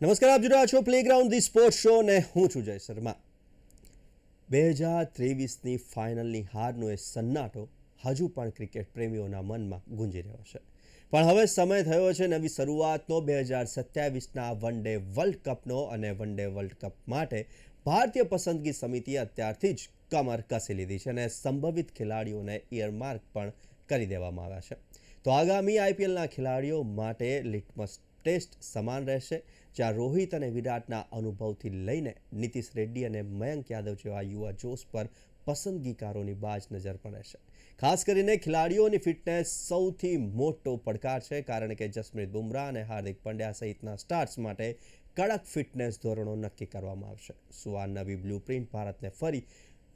નમસ્કાર, આપ જોઈ રહ્યા છો પ્લેગ્રાઉન્ડ ધી સ્પોર્ટ્સ શો ને હું છું જય શર્મા. 2023ની ફાઇનલની હારનો એ સન્નાટો હજુ પણ ક્રિકેટ પ્રેમીઓના મનમાં ગુંજી રહ્યો છે. પણ હવે સમય થયો છે નવી શરૂઆતનો. 2027ના વન ડે વર્લ્ડ કપનો અને વન ડે વર્લ્ડ કપ માટે ભારતીય પસંદગી સમિતિએ અત્યારથી જ કમર કસી લીધી છે અને સંભવિત ખેલાડીઓને ઇયરમાર્ક પણ કરી દેવામાં આવ્યા છે. તો આગામી આઈપીએલના ખેલાડીઓ માટે લિટમસ ટેસ્ટ સમાન રહેશે, જ્યાં રોહિત અને વિરાટના અનુભવથી લઈને નીતિશ રેડ્ડી અને મયંક યાદવ જેવા યુવા જોશ પર પસંદગીકારોની બાજ નજર પણ રહેશે. ખાસ કરીને ખેલાડીઓની ફિટનેસ સૌથી મોટો પડકાર છે, કારણ કે જસપ્રીત બુમરાહ અને હાર્દિક પંડ્યા સહિતના સ્ટાર્સ માટે કડક ફિટનેસ ધોરણો નક્કી કરવામાં આવશે. શું આ નવી બ્લુપ્રિન્ટ ભારતને ફરી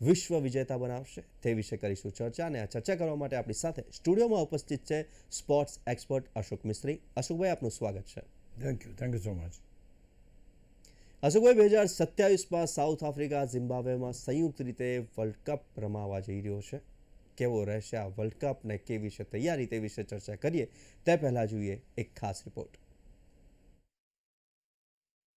વિશ્વ વિજેતા બનાવશે? તે વિશે કરીશું ચર્ચા, અને આ ચર્ચા કરવા માટે આપણી સાથે સ્ટુડિયોમાં ઉપસ્થિત છે સ્પોર્ટ્સ એક્સપર્ટ અશોક મિસ્ત્રી. અશોકભાઈ, આપનું સ્વાગત છે. Thank you so much. અશોકભાઈ, 2027માં સાઉથ આફ્રિકા ઝિમ્બાબ્વેમાં સંયુક્ત રીતે વર્લ્ડ કપ રમાવા જઈ રહ્યો છે. કેવો રહેશે આ વર્લ્ડ કપ ને કેવી છે તૈયારી, તે વિશે ચર્ચા કરીએ તે પહેલા જોઈએ એક ખાસ રિપોર્ટ.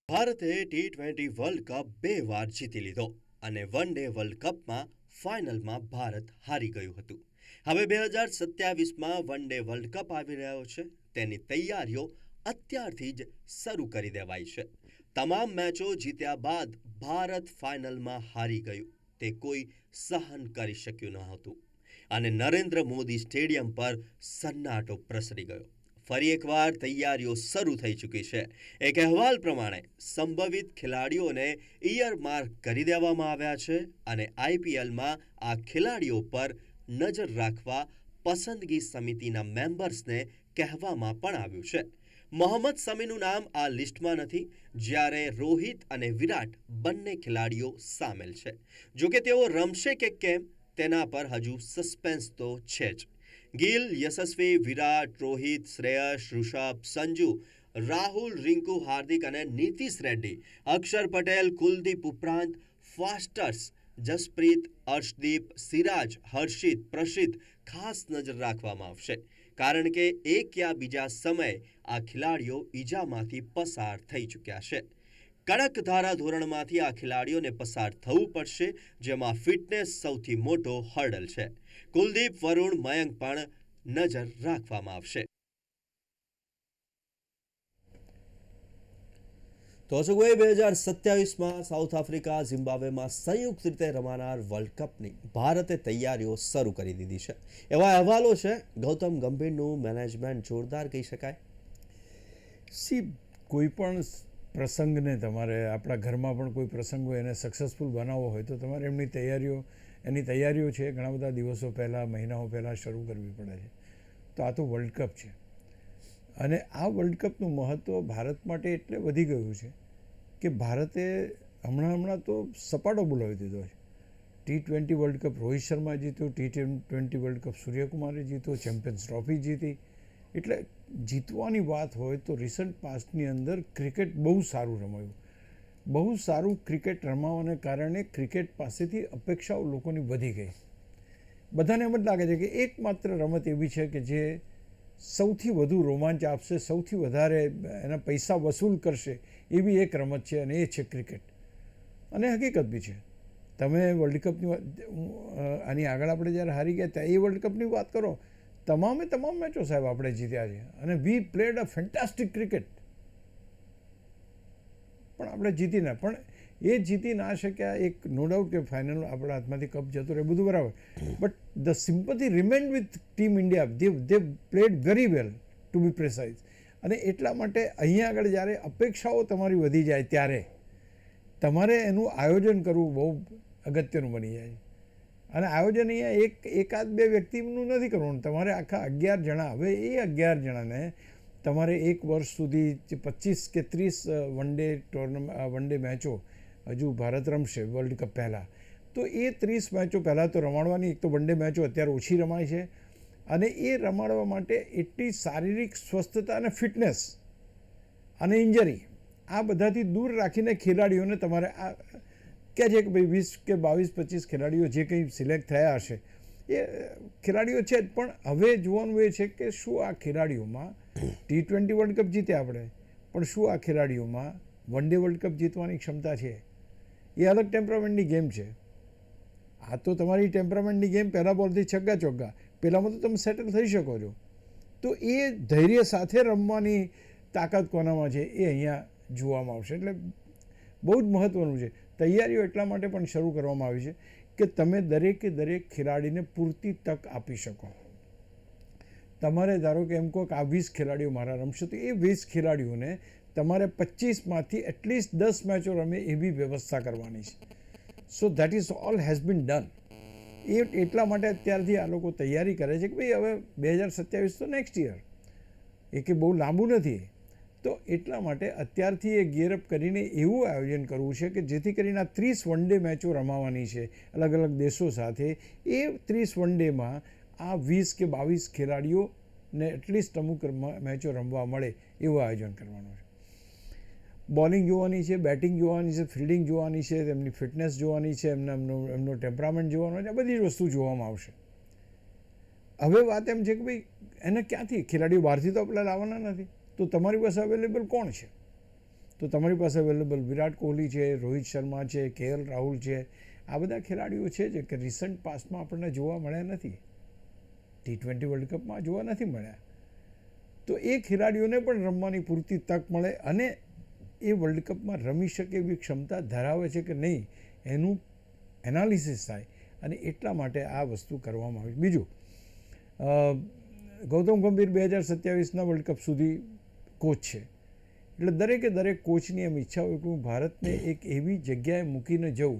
ભારતે T20 વર્લ્ડ કપ 2 વાર જીતી લીધો અને વન ડે વર્લ્ડ કપમાં ફાઇનલમાં ભારત હારી ગયું હતું. હવે 2027માં વન ડે વર્લ્ડ કપ આવી રહ્યો છે. તેની તૈયારીઓ અત્યારથી જ શરૂ કરી દેવાઈ છે. તમામ મેચો જીત્યા બાદ ભારત ફાઇનલમાં હારી ગયું તે કોઈ સહન કરી શક્યું ન હતું અને નરેન્દ્ર મોદી સ્ટેડિયમ પર સન્નાટો પ્રસરી ગયો. ફરી એકવાર તૈયારીઓ શરૂ થઈ ચૂકી છે. એક અહેવાલ પ્રમાણે સંભવિત ખેલાડીઓને ઇયરમાર્ક કરી દેવામાં આવ્યા છે અને આઈપીએલમાં આ ખેલાડીઓ પર નજર રાખવા પસંદગી સમિતિના મેમ્બર્સને કહેવામાં પણ આવ્યું છે. મોહમ્મદ શમીનું નામ આ લિસ્ટમાં નથી, જ્યારે રોહિત અને વિરાટ બંને ખેલાડીઓ સામેલ છે. જોકે તેઓ રમશે કે કેમ તેના પર હજુ સસ્પેન્સ તો છે જ. ગિલ, યશસ્વી, વિરાટ, રોહિત, શ્રેયસ, ઋષભ, સંજુ, રાહુલ, રિંકુ, હાર્દિક અને નીતિશ રેડ્ડી, અક્ષર પટેલ, કુલદીપ ઉપરાંત ફાસ્ટર્સ જસપ્રીત, અર્શદીપ, સિરાજ, હર્ષિત, પ્રસિદ્ધ ખાસ નજર રાખવામાં આવશે, કારણ કે એક યા બીજા સમયે આ ખેલાડીઓ ઈજામાંથી પસાર થઈ ચૂક્યા છે. કડક ધારાધોરણમાંથી આ ખેલાડીઓને પસાર થવું પડશે, જેમાં ફિટનેસ સૌથી મોટો હર્ડલ છે. કુલદીપ, વરુણ, મયંક પણ નજર રાખવામાં આવશે. તો અશોકભાઈ, 2027માં સાઉથ આફ્રિકા ઝિમ્બાબ્વેમાં સંયુક્ત રીતે રમાનાર વર્લ્ડ કપની ભારતે તૈયારીઓ શરૂ કરી દીધી છે. એવા અહેવાલો છે. ગૌતમ ગંભીરનું મેનેજમેન્ટ જોરદાર કહી શકાય. કોઈ પણ પ્રસંગને તમારે, આપણા ઘરમાં પણ કોઈ પ્રસંગ હોય એને સક્સેસફુલ બનાવવો હોય તો તમારે એની તૈયારીઓ છે ઘણા બધા દિવસો પહેલાં, મહિનાઓ પહેલાં શરૂ કરવી પડે છે. તો આ તો વર્લ્ડ કપ છે અને આ વર્લ્ડ કપનું મહત્ત્વ ભારત માટે એટલે વધી ગયું છે કે ભારતે હમણાં તો સપાટો બોલાવી દીધો છે. T20 world cup Rohit Sharma જીત્યો, T20 વર્લ્ડ કપ સૂર્યકુમારે જીત્યો, ચેમ્પિયન્સ ટ્રોફી જીતી. એટલે જીતવાની વાત હોય તો રિસન્ટ પાસ્ટની અંદર ક્રિકેટ બહુ સારું રમાયું. બહુ સારું ક્રિકેટ રમાવાને કારણે ક્રિકેટ પાસેથી અપેક્ષાઓ લોકોની વધી ગઈ. બધાને એમ જ લાગે છે કે એકમાત્ર રમત એવી છે કે જે સૌથી વધુ રોમાંચ આપશે, સૌથી વધારે એના પૈસા વસૂલ કરશે, એવી એક રમત છે અને એ છે ક્રિકેટ. અને હકીકત બી છે. તમે વર્લ્ડ કપની આની આગળ આપણે જ્યારે હારી ગયા ત્યાં એ વર્લ્ડ કપની વાત કરો, તમામ મેચો સાહેબ આપણે જીત્યા છે અને વી પ્લેડ અ ફેન્ટાસ્ટિક ક્રિકેટ. પણ આપણે જીતી ના શક્યા. એક નો ડાઉટ કે ફાઇનલ આપણા હાથમાંથી કપ જતો રહે, બધું બરાબર, but the sympathy remained with team India. They played very well, to be precise. અને એટલા માટે અહીંયા આગળ જ્યારે અપેક્ષાઓ તમારી વધી જાય ત્યારે તમારે એનું આયોજન કરવું બહુ અગત્યનું બની જાય. અને આયોજન અહીંયા એકાદ બે વ્યક્તિનું નથી કરવાનું, તમારે આખા 11 જણા. હવે એ 11 જણાને તમારે એક વર્ષ સુધી 25 કે 30 વન ડે મેચો હજુ ભારત રમશે વર્લ્ડ કપ પહેલાં, તો એ 30 મેચો પહેલાં તો રમાડવાની. એક તો વન ડે મેચો અત્યારે ઓછી રમાય છે અને એ રમાડવા માટે એટલી શારીરિક સ્વસ્થતા અને ફિટનેસ અને ઇન્જરી આ બધાથી દૂર રાખીને ખેલાડીઓને તમારે આ કહે છે કે ભાઈ 20 કે 22, 25 ખેલાડીઓ જે કંઈ સિલેક્ટ થયા હશે એ ખેલાડીઓ છે જ. પણ હવે જોવાનું એ છે કે શું આ ખેલાડીઓમાં T20 વર્લ્ડ કપ જીત્યા આપણે, પણ શું આ ખેલાડીઓમાં વન ડે વર્લ્ડ કપ જીતવાની ક્ષમતા છે. એ અલગ ટેમ્પરામેન્ટની ગેમ છે. આ તો તમારી ટેમ્પરામેન્ટની ગેમ, પહેલા બોલથી છગ્ગા ચોગ્ગા, પહેલાંમાં તો તમે સેટલ થઈ શકો છો. તો એ ધૈર્ય સાથે રમવાની તાકાત કોનામાં છે એ અહીંયા જોવામાં આવશે. એટલે બહુ જ મહત્ત્વનું છે. તૈયારીઓ એટલા માટે પણ શરૂ કરવામાં આવી છે કે તમે દરેકે દરેક ખેલાડીને પૂરતી તક આપી શકો. તમારે ધારો કે એમ કહો કે આ 20 ખેલાડીઓ મારા રમશે, તો એ 20 ખેલાડીઓને તમારે 25માંથી એટલીસ્ટ 10 મેચો રમે એવી વ્યવસ્થા કરવાની છે. So that is all has been done. એ એટલા માટે અત્યારથી આ લોકો તૈયારી કરે છે કે ભાઈ હવે 2027 તો નેક્સ્ટ યર, એ કે બહુ લાંબુ નથી. તો એટલા માટે અત્યારથી એ ગિયરઅપ કરીને એવું આયોજન કરવું છે કે જેથી કરીને આ 30 વન ડે મેચો રમાવાની છે અલગ અલગ દેશો સાથે. એ 30 વન ડેમાં આ 20 કે 22 ખેલાડીઓને એટલીસ્ટ અમુક મેચો રમવા મળે એવું આયોજન કરવાનું છે. બોલિંગ જોવાની છે, બેટિંગ જોવાની છે, ફિલ્ડિંગ જોવાની છે, તેમની ફિટનેસ જોવાની છે, એમનો ટેમ્પરામેન્ટ જોવાનો છે, આ બધી જ વસ્તુ જોવામાં આવશે. હવે વાત એમ છે કે ભાઈ એને ક્યાંથી, ખેલાડીઓ બહારથી તો આપણે લાવવાના નથી, તો તમારી પાસે અવેલેબલ કોણ છે? તો તમારી પાસે અવેલેબલ વિરાટ કોહલી છે, રોહિત શર્મા છે, KL રાહુલ છે. આ બધા ખેલાડીઓ છે જે કે રિસન્ટ પાસ્ટમાં આપણને જોવા મળ્યા નથી, T20 વર્લ્ડ કપમાં જોવા નથી મળ્યા. તો એ ખેલાડીઓને પણ રમવાની પૂરતી તક મળે અને એ વર્લ્ડ કપમાં રમી શકે એવી ક્ષમતા ધરાવે છે કે નહીં એનું એનાલિસિસ થાય, અને એટલા માટે આ વસ્તુ કરવામાં આવે. બીજું, ગૌતમ ગંભીર 2027ના વર્લ્ડ કપ સુધી કોચ છે. એટલે દરેકે દરેક કોચની એમ ઈચ્છા હોય કે હું ભારતને એક એવી જગ્યાએ મૂકીને જઉં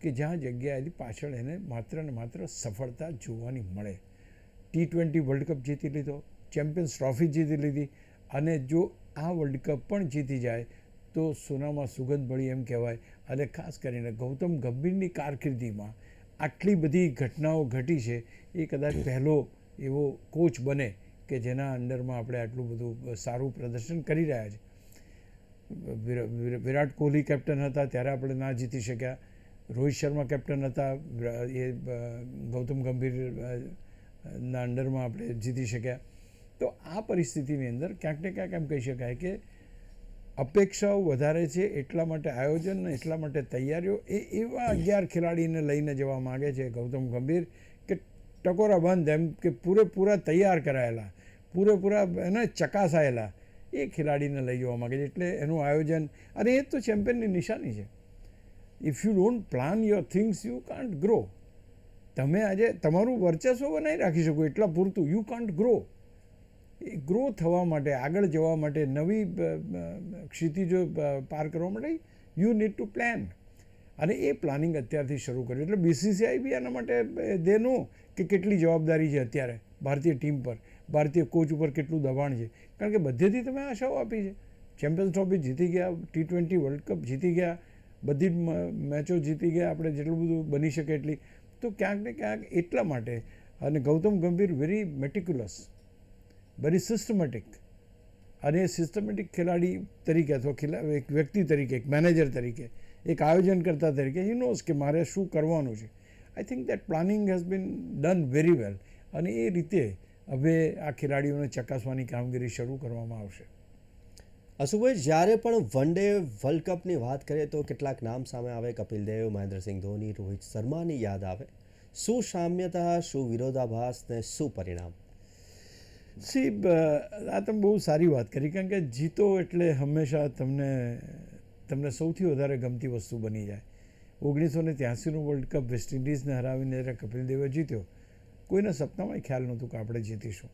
કે જ્યાં જગ્યાએથી પાછળ એને માત્ર ને માત્ર સફળતા જોવાની મળે. T20 વર્લ્ડ કપ જીતી લીધો, ચેમ્પિયન્સ ટ્રોફી જીતી લીધી, અને જો આ વર્લ્ડ કપ પણ જીતી જાય તો સોનામાં સુગંધ ભળી એમ કહેવાય. અને ખાસ કરીને ગૌતમ ગંભીરની કારકિર્દીમાં આટલી બધી ઘટનાઓ ઘટી છે, એ કદાચ પહેલો એવો કોચ બને કે જેના અંડરમાં આપણે આટલું બધું સારું પ્રદર્શન કરી રહ્યા છે. વિરાટ કોહલી કેપ્ટન હતા ત્યારે આપણે ના જીતી શક્યા, રોહિત શર્મા કેપ્ટન હતા, એ ગૌતમ ગંભીર ના અંડરમાં આપણે જીતી શક્યા. તો આ પરિસ્થિતિની અંદર ક્યાંક ને ક્યાંક એમ કહી શકાય કે અપેક્ષાઓ વધારે છે, એટલા માટે આયોજન, એટલા માટે તૈયારીઓ. એ એવા 11 ખેલાડીને લઈને જવા માગે છે ગૌતમ ગંભીર કે ટકોરા બંધ, એમ કે પૂરેપૂરા તૈયાર કરાયેલા, પૂરેપૂરા એને ચકાસાયેલા એ ખેલાડીને લઈ જવા માગે છે. એટલે એનું આયોજન, અને એ તો ચેમ્પિયનની નિશાની છે. If you don't plan your things you can't grow. તમે આજે તમારું વર્ચસ્વ બનાવી રાખી શકો એટલા પૂરતું, you can't grow. A grow થવા માટે, આગળ જવા માટે, નવી ક્ષિતિજો પાર કરવા માટે યુ નીડ ટુ પ્લાન. અને એ પ્લાનિંગ અત્યારથી શરૂ કર્યું. એટલે BCCI બી આના માટે દે નો કે કેટલી જવાબદારી છે અત્યારે ભારતીય ટીમ પર, ભારતીય કોચ ઉપર કેટલું દબાણ છે. કારણ કે બધેથી તમે આશાઓ આપી છે, ચેમ્પિયન્સ ટ્રોફી જીતી ગયા, T20 વર્લ્ડ કપ જીતી ગયા, બધી જ મેચો જીતી ગયા, આપણે જેટલું બધું બની શકે એટલી. તો ક્યાંક ને ક્યાંક એટલા માટે, અને ગૌતમ ગંભીર વેરી મેટિક્યુલસ, વેરી સિસ્ટમેટિક, અને સિસ્ટમેટિક ખેલાડી તરીકે અથવા એક વ્યક્તિ તરીકે, એક મેનેજર તરીકે, એક આયોજનકર્તા તરીકે હી નોઝ કે મારે શું કરવાનું છે. આઈ think that planning has been done very well. અને એ રીતે હવે આ ખેલાડીઓને ચકાસવાની કામગીરી શરૂ કરવામાં આવશે. અશુભાઈ, જ્યારે પણ વન ડે વર્લ્ડ કપની વાત કરીએ તો કેટલાક નામ સામે આવે, કપિલ દેવ, મહેન્દ્રસિંહ ધોની, રોહિત શર્માની યાદ આવે. શું સામ્યતા, શું વિરોધાભાસ ને શું પરિણામ? આ તમે બહુ સારી વાત કરી, કારણ કે જીતો એટલે હંમેશા તમને સૌથી વધારે ગમતી વસ્તુ બની જાય. 1983નું વર્લ્ડ કપ વેસ્ટ ઇન્ડિઝને હરાવીને જ્યારે કપિલ દેવે જીત્યો, કોઈના સપનામાં ખ્યાલ નહોતું કે આપણે જીતીશું,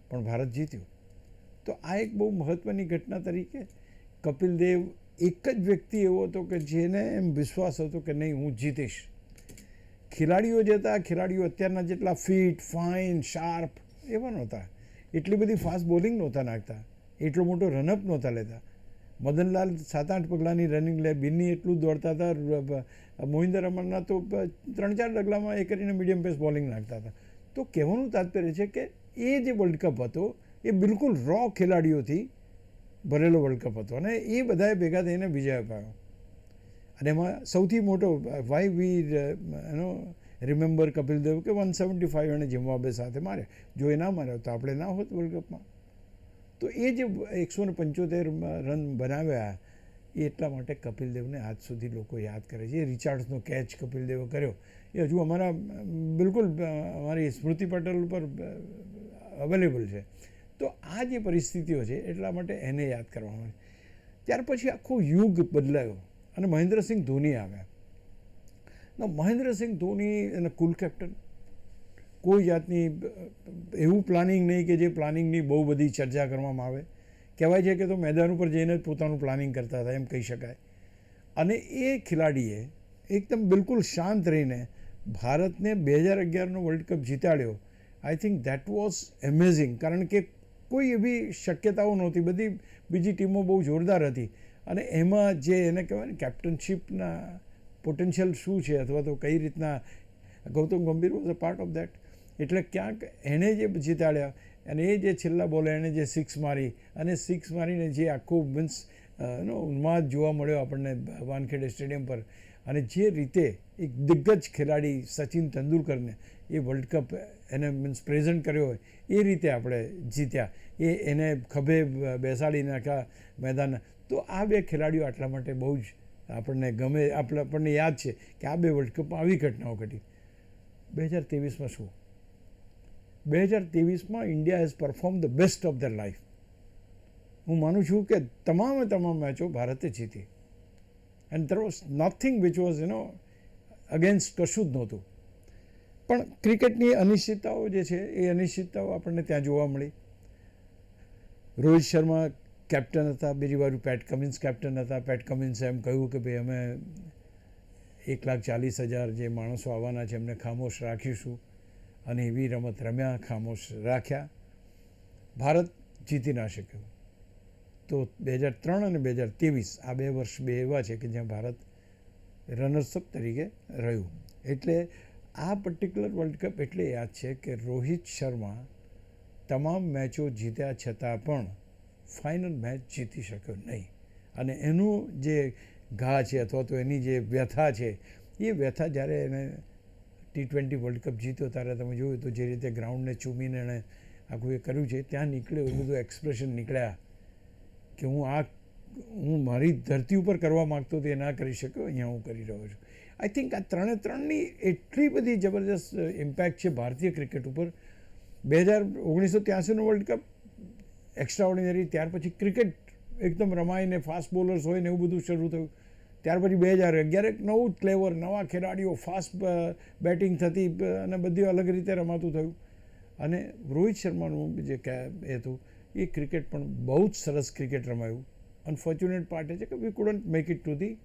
પણ ભારત જીત્યું. તો આ એક બહુ મહત્ત્વની ઘટના તરીકે કપિલ દેવ એક જ વ્યક્તિ એવો હતો કે જેને એમ વિશ્વાસ હતો કે નહીં, હું જીતીશ. ખેલાડીઓ જે હતા, ખેલાડીઓ અત્યારના જેટલા ફિટ, ફાઇન, શાર્પ એવા નહોતા, એટલી બધી ફાસ્ટ બોલિંગ નહોતા નાખતા, એટલો મોટો રનઅપ નહોતા લેતા. મદનલાલ 7-8 પગલાની રનિંગ લે, બિન્ની એટલું જ દોડતા હતા, મોહિન્દર અમરનાથ તો 3-4 ડગલામાં એ કરીને મીડિયમ પેસ બોલિંગ નાખતા હતા. તો કહેવાનું તાત્પર્ય છે કે એ જે વર્લ્ડ કપ હતો એ બિલકુલ રો ખેલાડીઓથી ભરેલો વર્લ્ડ કપ હતો, અને એ બધાએ ભેગા થઈને વિજય અપાયો. અને એમાં સૌથી મોટો why we remember Kapil Dev કે 175 એણે ઝિમ્બાબ્વે સાથે માર્યા. જો એ ના માર્યો તો આપણે ના હોત વર્લ્ડ કપમાં. તો એ જે 175 રન બનાવ્યા એ એટલા માટે કપિલ દેવને આજ સુધી લોકો યાદ કરે છે. એ રિચાર્ડ્સનો કેચ કપિલ દેવે કર્યો એ હજુ અમારા બિલકુલ અમારી સ્મૃતિ પટલ ઉપર અવેલેબલ છે. તો આ જે પરિસ્થિતિઓ છે એટલા માટે એને યાદ કરવામાં આવે. ત્યાર પછી આખો યુગ બદલાયો અને મહેન્દ્રસિંહ ધોની આવ્યા. મહેન્દ્રસિંહ ધોની અને કુલ કેપ્ટન, કોઈ જાતની એવું પ્લાનિંગ નહીં કે જે પ્લાનિંગની બહુ બધી ચર્ચા કરવામાં આવે. કહેવાય છે કે તો મેદાન ઉપર જઈને જ પોતાનું પ્લાનિંગ કરતા હતા એમ કહી શકાય. અને એ ખેલાડીએ એકદમ બિલકુલ શાંત રહીને ભારતને 2011નો વર્લ્ડ કપ જીતાડ્યો. I think that was amazing, કારણ કે કોઈ એવી શક્યતાઓ નહોતી. બધી બીજી ટીમો બહુ જોરદાર હતી અને એમાં જે એને કહેવાય ને કેપ્ટનશીપના પોટેન્શિયલ શું છે અથવા તો કઈ રીતના ગૌતમ ગંભીર was a part of that. એટલે ક્યાંક એણે જે જીતાડ્યા અને એ જે છેલ્લા બોલે એણે જે સિક્સ મારી અને સિક્સ મારીને જે આખું મીન્સ ઉન્માદ જોવા મળ્યો આપણને વાનખેડે સ્ટેડિયમ પર, અને જે રીતે એક દિગ્ગજ ખેલાડી સચિન તેંડુલકરને એ વર્લ્ડ કપ એને મીન્સ પ્રેઝન્ટ કર્યો હોય એ રીતે આપણે જીત્યા. એને ખભે બેસાડીને આખા મેદાન. તો આ બે ખેલાડીઓ આટલા માટે બહુ જ આપણને ગમે, આપણને યાદ છે કે આ બે વર્લ્ડ કપમાં આવી ઘટનાઓ ઘટી. 2023માં શું? 2023માં India has perform the best of their life. હું માનું છું કે તમામ મેચો ભારતે જીતી. And there was nothing which was against, કશું જ નહોતું. પણ ક્રિકેટની અનિશ્ચિતતાઓ જે છે એ અનિશ્ચિતતાઓ આપણને ત્યાં જોવા મળી. રોહિત શર્મા કેપ્ટન હતા, બીજી બાજુ પેટ કમિન્સ કેપ્ટન હતા. પેટ કમિન્સે એમ કહ્યું કે ભાઈ અમે 1,40,000 જે માણસો આવવાના છે એમને ખામોશ રાખીશું, અને એવી રમત રમ્યા, ખામોશ રાખ્યા. ભારત જીતી ના શક્યું. તો 2003 અને 2023 આ 2 વર્ષ બે એવા છે કે જ્યાં ભારત રનર્સઅપ તરીકે રહ્યું. એટલે આ પર્ટિક્યુલર વર્લ્ડ કપ એટલે યાદ છે કે રોહિત શર્મા તમામ મેચો જીત્યા છતાં પણ ફાઇનલ મેચ જીતી શક્યો નહીં. અને એનું જે ઘા છે અથવા તો એની જે વ્યથા છે એ વ્યથા જ્યારે એને T20 વર્લ્ડ કપ જીત્યો ત્યારે તમે જોયું તો જે રીતે ગ્રાઉન્ડને ચૂમીને એણે આખું એ કર્યું છે, ત્યાં નીકળ્યું એ બધું એક્સપ્રેશન નીકળ્યા કે હું મારી ધરતી ઉપર કરવા માગતો હતો એ ના કરી શક્યો, અહીંયા હું કરી રહ્યો છું. આઈ થિંક આ ત્રણની એટલી બધી જબરદસ્ત ઇમ્પેક્ટ છે ભારતીય ક્રિકેટ ઉપર. 1983નો વર્લ્ડ કપ એક્સ્ટ્રા ઓર્ડિનરી, ત્યાર પછી ક્રિકેટ એકદમ રમાઈને ફાસ્ટ બોલર્સ હોય ને એવું બધું શરૂ થયું. ત્યાર પછી 2011 એક નવું જ ક્લેવર, નવા ખેલાડીઓ, ફાસ્ટ બેટિંગ થતી અને બધું અલગ રીતે રમાતું થયું. અને રોહિત શર્માનું જે એ હતું એ ક્રિકેટ પણ બહુ જ સરસ ક્રિકેટ રમાયું. અનફોર્ચ્યુનેટ પાર્ટ એ છે કે વી couldn't make it to the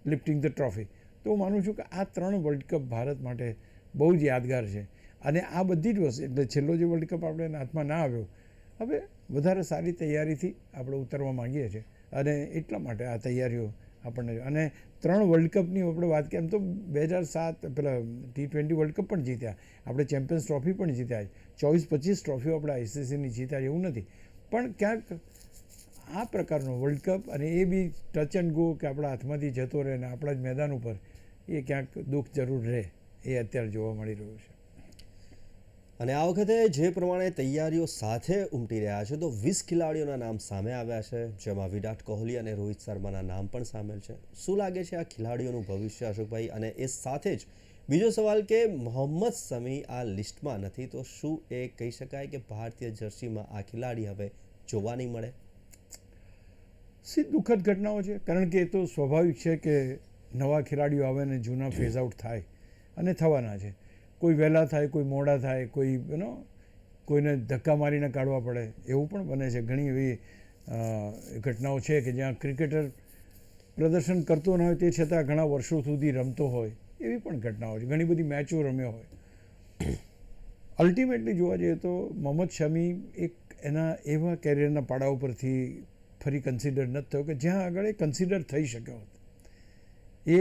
lifting the trophy. તો હું માનું છું કે આ 3 વર્લ્ડ કપ ભારત માટે બહુ જ યાદગાર છે. અને આ બધી જ વસ્તુ, એટલે છેલ્લો જે વર્લ્ડ કપ આપણે હાથમાં ના આવ્યો, હવે વધારે સારી તૈયારીથી આપણે ઉતરવા માંગીએ છીએ. અને એટલા માટે આ તૈયારીઓ આપણને, અને 3 વર્લ્ડ કપની આપણે વાત કરીએ એમ તો 2007 પેલા T20 વર્લ્ડ કપ પણ જીત્યા આપણે, ચેમ્પિયન્સ ટ્રોફી પણ જીત્યા, 24-25 ટ્રોફીઓ આપણે ICCની જીત્યા એવું નથી. પણ ક્યાંક આ પ્રકારનો વર્લ્ડ કપ અને એ બી ટચ એન્ડ ગો કે આપણા હાથમાંથી જતો રહે ને આપણા જ મેદાન ઉપર, એ ક્યાંક દુઃખ જરૂર રહે, એ અત્યારે જોવા મળી રહ્યું છે. અને આ વખતે જે પ્રમાણે તૈયારીઓ સાથે ઉમટી રહ્યા છે તો 20 ખેલાડીઓના નામ સામે આવ્યા છે, જેમાં વિરાટ કોહલી અને રોહિત શર્માના નામ પણ સામેલ છે. શું લાગે છે આ ખેલાડીઓનું ભવિષ્ય, અશોકભાઈ? અને એ સાથે જ બીજો સવાલ કે મોહમ્મદ શમી આ લિસ્ટમાં નથી, તો શું એ કહી શકાય કે ભારતીય જર્સીમાં આ ખેલાડી હવે જોવા નહીં મળે? દુઃખદ ઘટનાઓ છે, કારણ કે એ તો સ્વાભાવિક છે કે નવા ખેલાડીઓ આવે ને જૂના ફેઝ આઉટ થાય, અને થવાના છે. કોઈ વહેલા થાય, કોઈ મોડા થાય, કોઈને ધક્કા મારીને કાઢવા પડે, એવું પણ બને છે. ઘણી એવી ઘટનાઓ છે કે જ્યાં ક્રિકેટર પ્રદર્શન કરતો ન હોય તે છતાં ઘણા વર્ષો સુધી રમતો હોય, એવી પણ ઘટનાઓ છે. ઘણી બધી મેચો રમ્યો હોય. અલ્ટિમેટલી જોવા જઈએ તો મોહમ્મદ શમી એક એના એવા કેરિયરના પાડા ઉપરથી ફરી કન્સિડર નથી થયો કે જ્યાં આગળ એ કન્સિડર થઈ શક્યો હતો. એ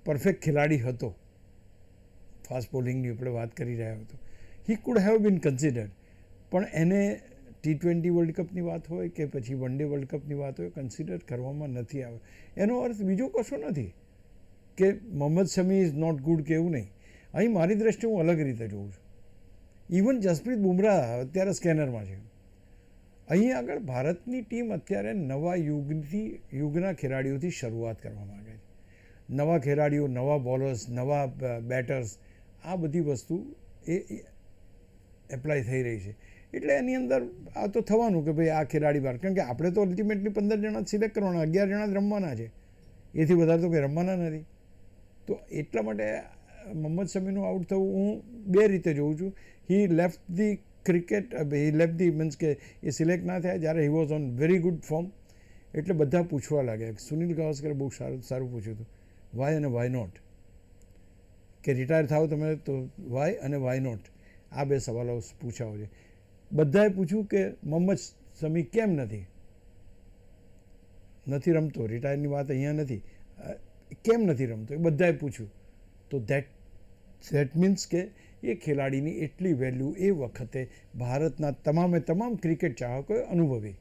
પરફેક્ટ ખેલાડી હતો. ફાસ્ટ બોલિંગની આપણે વાત કરી રહ્યા હતો. He could have been considered, પણ એને T20 વર્લ્ડ કપની વાત હોય કે પછી વન ડે વર્લ્ડ કપની વાત હોય, કન્સિડર કરવામાં નથી આવ્યો. એનો અર્થ બીજો કશો નથી કે મોહમ્મદ શમી ઇઝ નોટ ગુડ કે એવું નહીં. અહીં મારી દ્રષ્ટિએ હું અલગ રીતે જોઉં છું. ઇવન જસપ્રીત બુમરાહ અત્યારે સ્કેનરમાં છે, અહીં આગળ ભારતની ટીમ અત્યારે નવા યુગના ખેલાડીઓથી શરૂઆત કરવા માગે છે. નવા ખેલાડીઓ, નવા બોલર્સ, નવા બેટર્સ, આ બધી વસ્તુ એ એપ્લાય થઈ રહી છે. એટલે એની અંદર આ તો થવાનું કે ભાઈ આ ખેલાડી બહાર, કારણ કે આપણે તો અલ્ટિમેટલી 15 જણા સિલેક્ટ કરવાના, 11 જણા જ રમવાના છે, એથી વધારે તો કંઈ રમવાના નથી. તો એટલા માટે મોહમ્મદ શમીનું આઉટ થવું હું બે રીતે જોઉં છું. હી left the cricket, he left the means કે એ સિલેક્ટ ના થયા જ્યારે he was on very good form. એટલે બધા પૂછવા લાગ્યા. સુનિલ ગાવસ્કરે બહુ સારું પૂછ્યું હતું, વાય અને વાય નોટ, કે રિટાયર થાવ તમે તો વાય અને વાય નોટ, આ બે સવાલો પૂછાવો છે. બધાએ પૂછ્યું કે મોહમ્મદ શમી કેમ નથી રમતો, રિટાયરની વાત અહીંયા નથી, કેમ નથી રમતો, એ બધાએ પૂછ્યું. તો દેટ મીન્સ કે એ ખેલાડીની એટલી વેલ્યુ એ વખતે ભારતના તમામ ક્રિકેટ ચાહકોએ અનુભવી.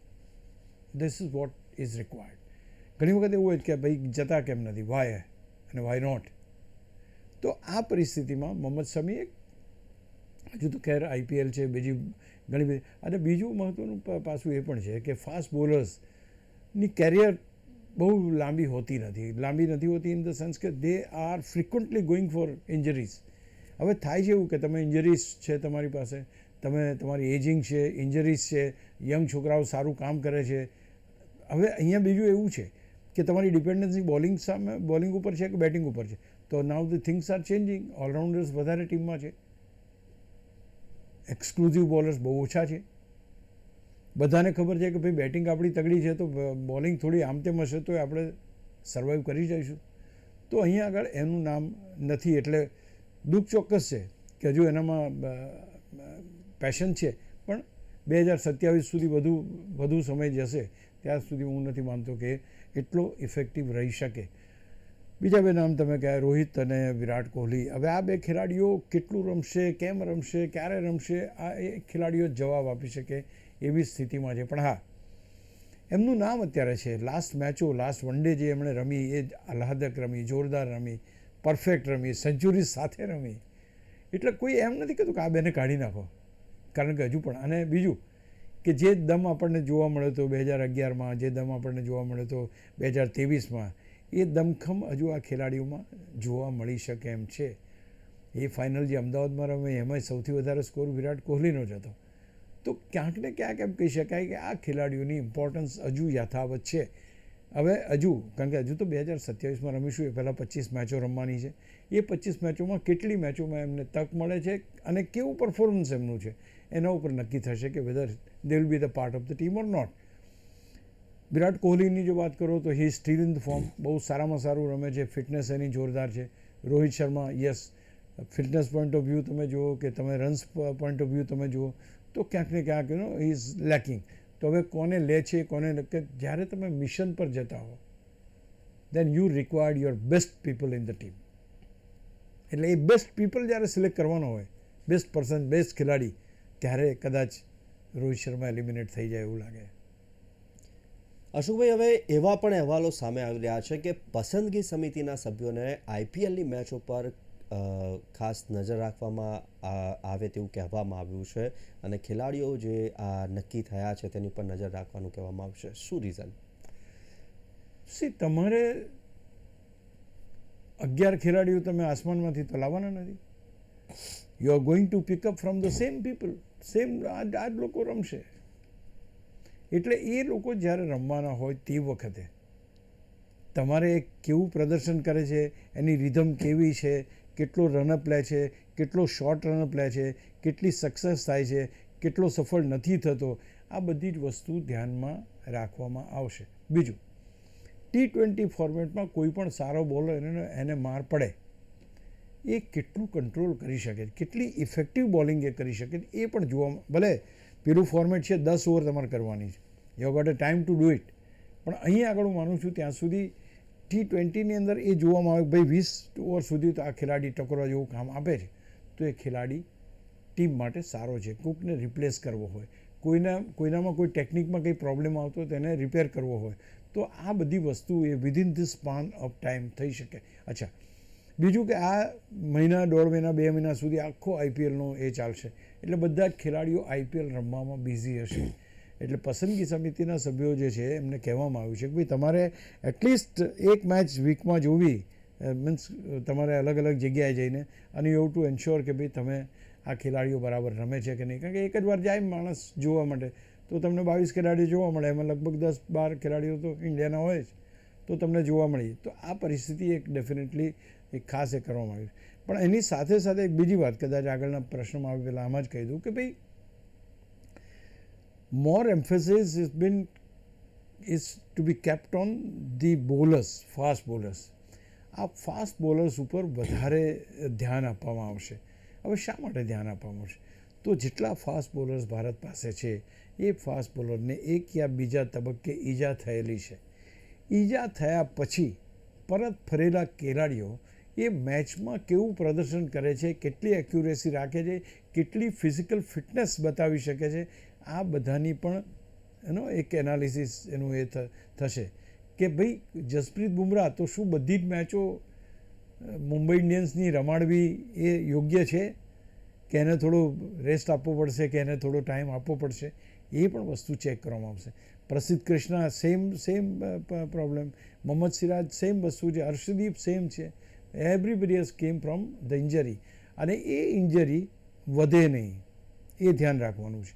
This is what is required. ઘણી વખત એવું હોય કે ભાઈ જતા કેમ નથી, વાય અને વાય નોટ. તો આ પરિસ્થિતિમાં મોહમ્મદ શમી એક, હજુ તો ખેર IPL છે, બીજી ઘણી બધી, અને બીજું મહત્ત્વનું પાસું એ પણ છે કે ફાસ્ટ બોલર્સની કેરિયર બહુ લાંબી નથી હોતી ઇન ધ સેન્સ કે they are frequently going for injuries. હવે થાય છે એવું કે તમે ઇન્જરીઝ છે તમારી પાસે, તમારી એજિંગ છે, ઇન્જરીઝ છે, યંગ છોકરાઓ સારું કામ કરે છે. હવે અહીંયા બીજું એવું છે કે તમારી ડિપેન્ડન્સી બોલિંગ ઉપર છે કે બેટિંગ ઉપર છે. તો now the things are changing. Allrounders વધારે ટીમમાં છે, એક્સક્લુઝિવ બોલર્સ બહુ ઓછા છે. બધાને ખબર છે કે ભાઈ બેટિંગ આપણી તગડી છે તો બોલિંગ થોડી આમ તેમ હશે તો આપણે સર્વાઈવ કરી જઈશું. તો અહીંયા આગળ એનું નામ નથી, એટલે દુઃખ ચોક્કસ છે કે હજુ એનામાં પેશન છે, પણ 2027 સુધી વધુ સમય જશે ત્યાં સુધી હું નથી માનતો કે એટલો ઇફેક્ટિવ રહી શકે. બીજા બે નામ તમે કહ્યા, રોહિત અને વિરાટ કોહલી. હવે આ બે ખેલાડીઓ કેટલું રમશે, કેમ રમશે, ક્યારે રમશે, આ એ ખેલાડીઓ જવાબ આપી શકે એવી સ્થિતિમાં છે. પણ હા, એમનું નામ અત્યારે છે. લાસ્ટ વન ડે જે એમણે રમી એ આહ્લાદક રમી, જોરદાર રમી, પરફેક્ટ રમી, સેન્ચુરી સાથે રમી. એટલે કોઈ એમ નથી કહેતું કે આ બેને કાઢી નાખો, કારણ કે હજુ પણ. અને બીજું કે જે દમ આપણને જોવા મળ્યો હતો 2011માં, જે દમ આપણને જોવા મળ્યો હતો 2023માં, એ દમખમ હજુ આ ખેલાડીઓમાં જોવા મળી શકે એમ છે. એ ફાઇનલ જે અમદાવાદમાં રમે એમાંય સૌથી વધારે સ્કોર વિરાટ કોહલીનો જ હતો. તો ક્યાંક ને ક્યાંક એમ કહી શકાય કે આ ખેલાડીઓની ઇમ્પોર્ટન્સ હજુ યથાવત છે. હવે કારણ કે હજુ તો 2027માં રમીશું, એ પહેલાં 25 મેચો રમવાની છે. એ 25 મેચોમાં કેટલી મેચોમાં એમને તક મળે છે અને કેવું પરફોર્મન્સ એમનું છે એના ઉપર નક્કી થશે કે whether they will be the part of the team or not. Virat કોહલીની જો વાત કરો તો he still in the form, બહુ સારામાં સારું રમે છે, ફિટનેસ એની જોરદાર છે. Rohit Sharma, yes, fitness point of view તમે જુઓ કે તમે રન્સ પોઈન્ટ ઓફ વ્યૂ તમે જુઓ તો ક્યાંક ને ક્યાંક હી ઇઝ લેકિંગ. તો હવે કોને લે છે, કોને કે જ્યારે તમે મિશન પર જતા હો then you required your best people in the team. એટલે એ બેસ્ટ પીપલ જ્યારે સિલેક્ટ કરવાનો હોય, બેસ્ટ પર્સન, બેસ્ટ ખેલાડી, ત્યારે કદાચ રોહિત શર્મા એલિમિનેટ થઈ જાય એવું લાગે. અશોકભાઈ, હવે એવા પણ અહેવાલો સામે આવી રહ્યા છે કે પસંદગી સમિતિના સભ્યોને IPLની મેચો પર ખાસ નજર રાખવામાં આવે તેવું કહેવામાં આવ્યું છે, અને ખેલાડીઓ જે આ નક્કી થયા છે તેની પર નજર રાખવાનું કહેવામાં આવશે. શું રીઝન? તમારે 11 ખેલાડીઓ તમે આસમાનમાંથી તો લાવવાના નથી. You are going to pick up from the same people, આ જ લોકો રમશે. એટલે એ લોકો જ્યારે રમવાના હોય તે વખતે તમારે કેવું પ્રદર્શન કરે છે, એની રિધમ કેવી છે, કેટલો રનઅપ લે છે, કેટલો શોર્ટ રનઅપ લે છે, કેટલી સક્સેસ થાય છે, કેટલો સફળ નથી થતો, આ બધી જ વસ્તુ ધ્યાનમાં રાખવામાં આવશે. બીજું, T20 ફોર્મેટમાં કોઈ પણ સારો બોલર એને માર પડે એ કેટલું કંટ્રોલ કરી શકે, કેટલી ઇફેક્ટિવ બોલિંગ એ કરી શકે એ પણ જોવા. ભલે પેલું ફોર્મેટ છે 10 ઓવર તમારે કરવાની છે, you got a time to do it, પણ અહીં આગળ હું માનું છું ત્યાં સુધી T20ની અંદર એ જોવામાં આવે ભાઈ 20 ઓવર સુધી તો આ ખેલાડી ટકોરવા જેવું કામ આપે છે, તો એ ખેલાડી ટીમ માટે સારો છે. કોઈકને રિપ્લેસ કરવો હોય, કોઈનામાં કોઈ ટેકનિકમાં કંઈ પ્રોબ્લેમ આવતો હોય તેને રિપેર કરવો હોય, તો આ બધી વસ્તુ એ within this span of time થઈ શકે. અચ્છા, બીજું કે આ મહિના, 1.5 મહિના, 2 મહિના સુધી આખો IPLનો એ ચાલશે, એટલે બધા જ ખેલાડીઓ IPL રમવામાં બિઝી હશે. એટલે પસંદગી સમિતિના સભ્યો જે છે એમને કહેવામાં આવ્યું છે કે ભાઈ તમારે એટલીસ્ટ એક મેચ વીકમાં જોવી, મીન્સ તમારે અલગ અલગ જગ્યાએ જઈને, અને યુ હેવ ટુ એન્શ્યોર કે ભાઈ તમે આ ખેલાડીઓ બરાબર રમે છે કે નહીં. કારણ કે એક જ વાર જાય માણસ જોવા માટે તો તમને 22 ખેલાડીઓ જોવા મળે, એમાં લગભગ 10-12 ખેલાડીઓ તો ઇન્ડિયાના હોય જ, તો તમને જોવા મળી. તો આ પરિસ્થિતિ એક ડેફિનેટલી એક ખાસ એ કરવામાં આવી. પણ એની સાથે સાથે એક બીજી વાત, કદાચ આગળના પ્રશ્નમાં આવે પહેલાં આમાં જ કહી દઉં કે ભાઈ more emphasis is to be kept on the bowlers, fast bowlers. આ ફાસ્ટ બોલર્સ ઉપર વધારે ધ્યાન આપવામાં આવશે. હવે શા માટે ધ્યાન આપવામાં આવશે? તો જેટલા ફાસ્ટ બોલર્સ ભારત પાસે છે એ ફાસ્ટ બોલરને એક યા બીજા તબક્કે ઈજા થયેલી છે. ઈજા થયા પછી પરત ફરેલા ખેલાડીઓ એ મેચમાં કેવું પ્રદર્શન કરે છે, કેટલી એક્યુરેસી રાખે છે, કેટલી ફિઝિકલ ફિટનેસ બતાવી શકે છે, આ બધાની પણ એનો એક એનાલિસિસ એનું એ થશે કે ભાઈ જસપ્રીત બુમરાહ તો શું બધી જ મેચો મુંબઈ ઇન્ડિયન્સની રમાડવી એ યોગ્ય છે કે એને થોડો રેસ્ટ આપવો પડશે, કે એને થોડો ટાઈમ આપવો પડશે, એ પણ વસ્તુ ચેક કરવામાં આવશે. Prasidh Krishna same problem, Mohammed Siraj same વસ્તુ છે, હર્ષદીપ સેમ છે. Everybody has came from the injury, અને એ ઇન્જરી વધે નહીં એ ધ્યાન રાખવાનું છે.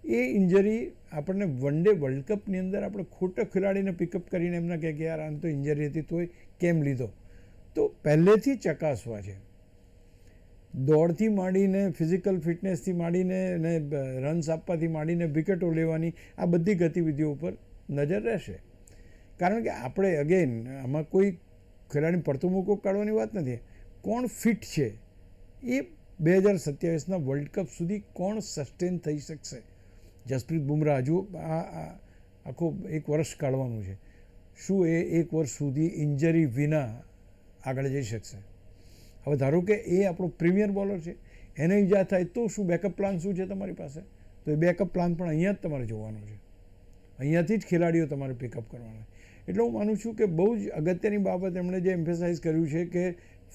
એ ઇન્જરી આપણને વન ડે વર્લ્ડ કપની અંદર આપણે ખોટા ખેલાડીને પિકઅપ કરીને એમને કહે કે યાર આને તો ઇન્જરી હતી તોય કેમ લીધો, તો પહેલેથી ચકાસવા છે. દોડથી માંડીને ફિઝિકલ ફિટનેસથી માંડીને અને રન્સ આપવાથી માંડીને વિકેટો લેવાની આ બધી ગતિવિધિઓ ઉપર નજર રહેશે. કારણ કે આપણે અગેન આમાં કોઈ ખેલાડી પડતો મૂકો કાઢવાની વાત નથી. કોણ ફિટ છે એ 2027ના વર્લ્ડ કપ સુધી કોણ સસ્ટેન થઈ શકશે. જસપ્રીત બુમરાહ હજુ આખો એક વર્ષ કાઢવાનું છે, શું એ એક વર્ષ સુધી ઇન્જરી વિના આગળ જઈ શકશે? હવે ધારો કે એ આપણો પ્રીમિયર બોલર છે, એને ઈજા થાય તો શું બેકઅપ પ્લાન શું છે તમારી પાસે? તો એ બેકઅપ પ્લાન પણ અહીંયા જ તમારે જોવાનો છે, અહીંયાથી જ ખેલાડીઓ તમારે પિકઅપ કરવાના. એટલે હું માનું છું કે બહુ જ અગત્યની બાબત એમણે જે એમ્ફેસાઇઝ કર્યું છે કે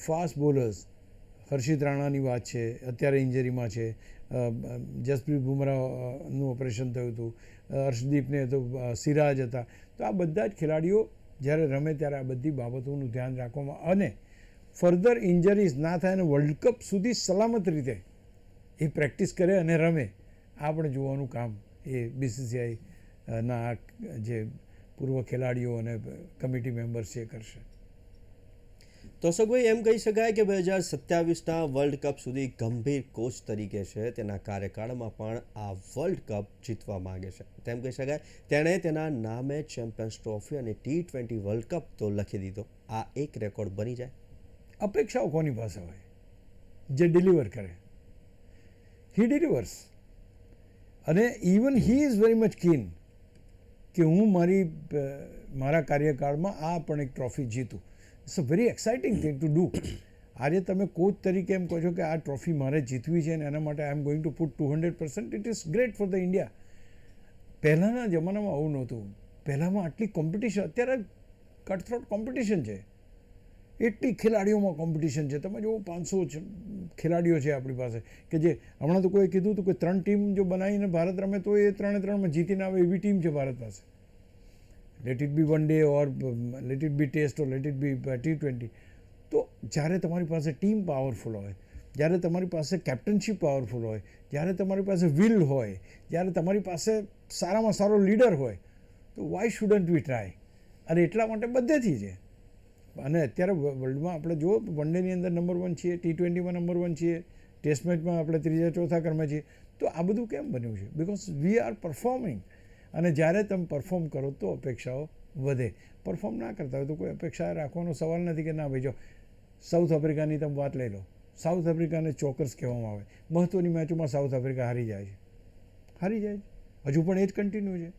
ફાસ્ટ બોલર્સ, હર્ષિત રાણાની વાત છે, અત્યારે ઇન્જરીમાં છે, જસપ્રીત બુમરાહનું ઓપરેશન થયું હતું, હર્ષદીપને તો સિરાજ હતા, તો આ બધા જ ખેલાડીઓ જ્યારે રમે ત્યારે આ બધી બાબતોનું ધ્યાન રાખવામાં અને ફર્ધર ઇન્જરીઝ ના થાય અને વર્લ્ડ કપ સુધી સલામત રીતે એ પ્રેક્ટિસ કરે અને રમે, આ પણ જોવાનું કામ એ BCCI ના જે પૂર્વ ખેલાડીઓ અને કમિટી મેમ્બર્સ છે કરશે. તો સગભાઈ એમ કહી શકાય કે 2027ના વર્લ્ડ કપ સુધી ગંભીર કોચ તરીકે છે, તેના કાર્યકાળમાં પણ આ વર્લ્ડ કપ જીતવા માગે છે. તેમ કહી શકાય તેણે તેના નામે ચેમ્પિયન્સ ટ્રોફી અને T20 વર્લ્ડ કપ તો લખી દીધો. આ એક રેકોર્ડ બની જાય. અપેક્ષાઓ કોની પાસે હોય? જે ડિલિવર કરે. He delivers. અને even he is very much keen કે હું મારા કાર્યકાળમાં આ પણ એક ટ્રોફી જીતું. It's a very exciting thing to do. આજે તમે કોચ તરીકે એમ કહો છો કે આ ટ્રોફી મારે જીતવી છે અને એના માટે I am going to put 200%. It is great for the India. પહેલાંના જમાનામાં આવું નહોતું. પહેલાંમાં આટલી કોમ્પિટિશન, અત્યારે કટથ્રોટ કોમ્પિટિશન છે, એટલી ખેલાડીઓમાં કોમ્પિટિશન છે. તમે જુઓ 500 ખેલાડીઓ છે આપણી પાસે કે જે હમણાં તો કોઈ કીધું હતું કે 3 ટીમ જો બનાવીને ભારત રમે તો એ 3-3માં જીતીને આવે એવી ટીમ છે ભારત પાસે. Let it be one day or let it be test or let it be T20. તો જ્યારે તમારી પાસે ટીમ પાવરફુલ હોય, જ્યારે તમારી પાસે કેપ્ટનશીપ પાવરફુલ હોય, જ્યારે તમારી પાસે વિલ હોય, જ્યારે તમારી પાસે સારામાં સારો લીડર હોય, તો વાય શુડન્ટ વી ટ્રાય? અને એટલા માટે બધેથી છે. અને અત્યારે વર્લ્ડમાં આપણે જુઓ વન ડેની અંદર નંબર 1 છીએ, T20માં નંબર 1 છીએ, ટેસ્ટ મેચમાં આપણે 3-4 ક્રમે છીએ. તો આ બધું કેમ બન્યું છે? Because we are performing. અને જ્યારે તમે પરફોર્મ કરો તો અપેક્ષાઓ વધે. પરફોર્મ ના કરતા હોય તો કોઈ અપેક્ષા રાખવાનો સવાલ નથી કે ના ભાઈ. જો સાઉથ આફ્રિકાની તમે વાત લઈ લો, સાઉથ આફ્રિકાને ચોકર્સ કહેવામાં આવે. મહત્ત્વની મેચોમાં સાઉથ આફ્રિકા હારી જાય છે, હજુ પણ એ જ કન્ટિન્યુ છે.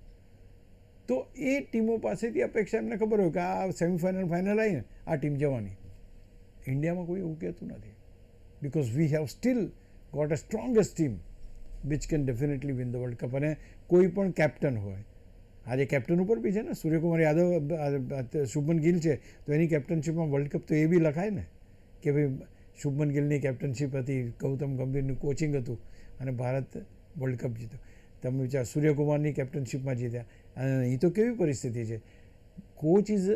તો એ ટીમો પાસેથી અપેક્ષા એમને ખબર હોય કે આ સેમિફાઇનલ ફાઇનલ આવીને આ ટીમ જવાની. ઇન્ડિયામાં કોઈ એવું કહેતું નથી, because we have still got a strongest team which can definitely win the world cup. અને કોઈ પણ કેપ્ટન હોય, આજે કેપ્ટન ઉપર બી છે ને, સૂર્યકુમાર યાદવ, શુભમન ગિલ છે, તો એની કેપ્ટનશીપમાં વર્લ્ડ કપ તો એ બી લખાય ને કે ભાઈ શુભમન ગિલની કેપ્ટનશીપ હતી, ગૌતમ ગંભીરનું કોચિંગ હતું અને ભારત વર્લ્ડ કપ જીત્યો. તમે વિચાર સૂર્યકુમારની કેપ્ટનશીપમાં જીત્યા અને અહીં તો કેવી પરિસ્થિતિ છે. Coach is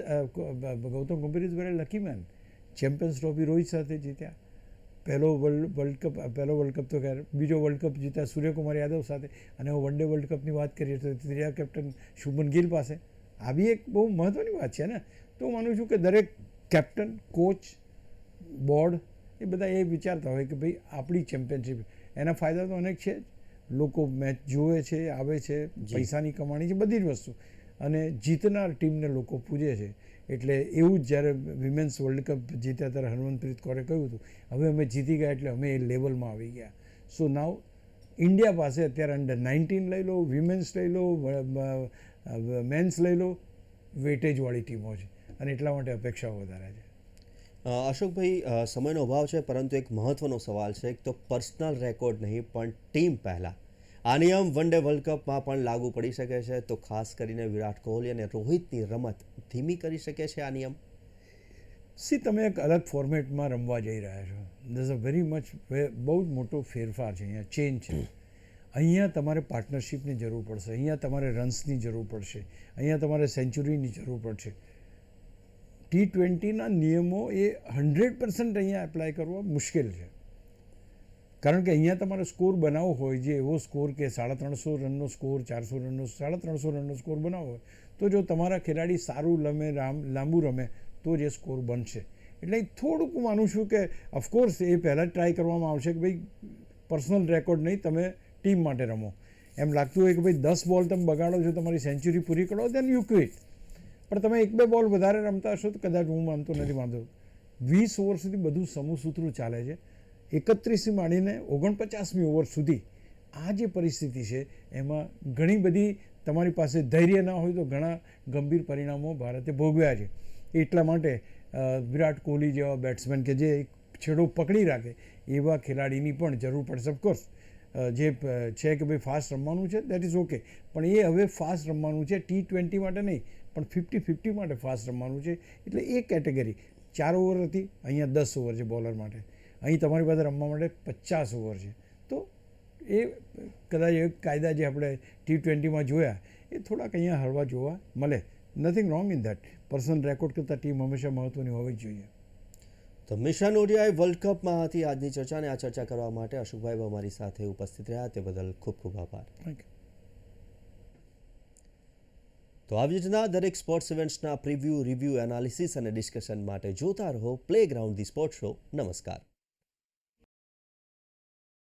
Gautam Gambhir is very lucky man. Champions trophy Rohit સાથે જીત્યા, પહેલો વર્લ્ડ કપ તો ખૈર, બીજો વર્લ્ડ કપ જીત્યા સૂર્યકુમાર યાદવ સાથે, અને વન ડે વર્લ્ડ કપની વાત કરીએ તો ત્રીજા કેપ્ટન શુભમન ગિલ પાસે. આ બી એક બહુ મહત્ત્વની વાત છે ને. તો હું માનું છું કે દરેક કેપ્ટન, કોચ, બોર્ડ એ બધા એ વિચારતા હોય કે ભાઈ આપણી ચેમ્પિયનશિપ, એના ફાયદા તો અનેક છે જ. લોકો મેચ જુએ છે, આવે છે, પૈસાની કમાણી છે, બધી જ વસ્તુ, અને જીતનાર ટીમને લોકો પૂજે છે. એટલે એવું જ જ્યારે વિમેન્સ વર્લ્ડ કપ જીત્યા ત્યારે હરમનપ્રીત કૌરે કહ્યું હતું, હવે અમે જીતી ગયા એટલે અમે એ લેવલમાં આવી ગયા. સો નાવ ઇન્ડિયા પાસે અત્યારે અંડર 19 લઈ લો, વિમેન્સ લઈ લો, મેન્સ લઈ લો, વેટેજવાળી ટીમો છે, અને એટલા માટે અપેક્ષાઓ વધારે છે. અશોકભાઈ, સમયનો અભાવ છે, પરંતુ એક મહત્વનો સવાલ છે. એક તો પર્સનલ રેકોર્ડ નહીં પણ ટીમ પહેલાં. આ નિયમ વન ડે વર્લ્ડ કપમાં પણ લાગુ પડી શકે છે. તો ખાસ કરીને વિરાટ કોહલી અને રોહિતની રમત ધીમી કરી શકે છે આ નિયમ. તમે એક અલગ ફોર્મેટમાં રમવા જઈ રહ્યા છો. ધેર્સ અ વેરી મચ, બહુ જ મોટો ફેરફાર છે, અહીંયા ચેન્જ છે. અહીંયા તમારે પાર્ટનરશિપની જરૂર પડશે, અહીંયા તમારે રન્સની જરૂર પડશે, અહીંયા તમારે સેન્ચુરીની જરૂર પડશે. T20ના નિયમો એ 100% અહીંયા એપ્લાય કરવો મુશ્કેલ છે. કારણ કે અહીંયા તમારે સ્કોર બનાવવો હોય, જે એવો સ્કોર કે 350 રનનો સ્કોર, 400 રનનો, 350 રનનો સ્કોર બનાવવો હોય, તો જો તમારા ખેલાડી સારું રમે, લાંબુ રમે, તો જ એ સ્કોર બનશે. એટલે થોડુંક હું માનું છું કે ઓફકોર્સ એ પહેલાં જ ટ્રાય કરવામાં આવશે કે ભાઈ પર્સનલ રેકોર્ડ નહીં, તમે ટીમ માટે રમો. એમ લાગતું હોય કે ભાઈ 10 બોલ તમે બગાડો છો, તમારી સેન્ચુરી પૂરી કરો, દેન યુ ક્વિટ. પણ તમે 1-2 બોલ વધારે રમતા હશો તો કદાચ, હું નથી માનતો, 20 ઓવર સુધી બધું સમૂહસૂત્રું ચાલે છે. 31થી માંડીને 49મી ઓવર સુધી આ જે પરિસ્થિતિ છે એમાં ઘણી બધી તમારી પાસે ધૈર્ય ના હોય તો ઘણા ગંભીર પરિણામો ભારતે ભોગવ્યા છે. એટલા માટે વિરાટ કોહલી જેવા બેટ્સમેન કે જે એક છેડો પકડી રાખે એવા ખેલાડીની પણ જરૂર પડશે. ઓફકોર્સ જે છે કે ભાઈ ફાસ્ટ રમવાનું છે, દેટ ઇઝ ઓકે, પણ એ હવે ફાસ્ટ રમવાનું છે T20 માટે નહીં, પણ 50-50 માટે ફાસ્ટ રમવાનું છે. એટલે એ કેટેગરી 4 ઓવર હતી, અહીંયા 10 ઓવર છે બોલર માટે, અહીં તમારી પાસે રમવા માટે 50 ઓવર છે. તો એ કદાચ એ કાયદા જે આપણે T20માં જોયા એ થોડાક અહીંયા હળવા જોવા મળે. Nothing wrong in that. Personal record કરતાં ટીમ હંમેશા મહત્ત્વની હોવી જ જોઈએ. તો મિશન ઓડીઆઈ વર્લ્ડ કપમાં હતી આજની ચર્ચાને. આ ચર્ચા કરવા માટે અશોકભાઈ અમારી સાથે ઉપસ્થિત રહ્યા, તે બદલ ખૂબ ખૂબ આભાર. Thank you. તો આવી રીતના દરેક સ્પોર્ટ્સ ઇવેન્ટ્સના પ્રિવ્યૂ, રિવ્યૂ, એનાલિસિસ અને ડિસ્કશન માટે જોતા રહો પ્લેગ્રાઉન્ડ ધી સ્પોર્ટ શો. નમસ્કાર.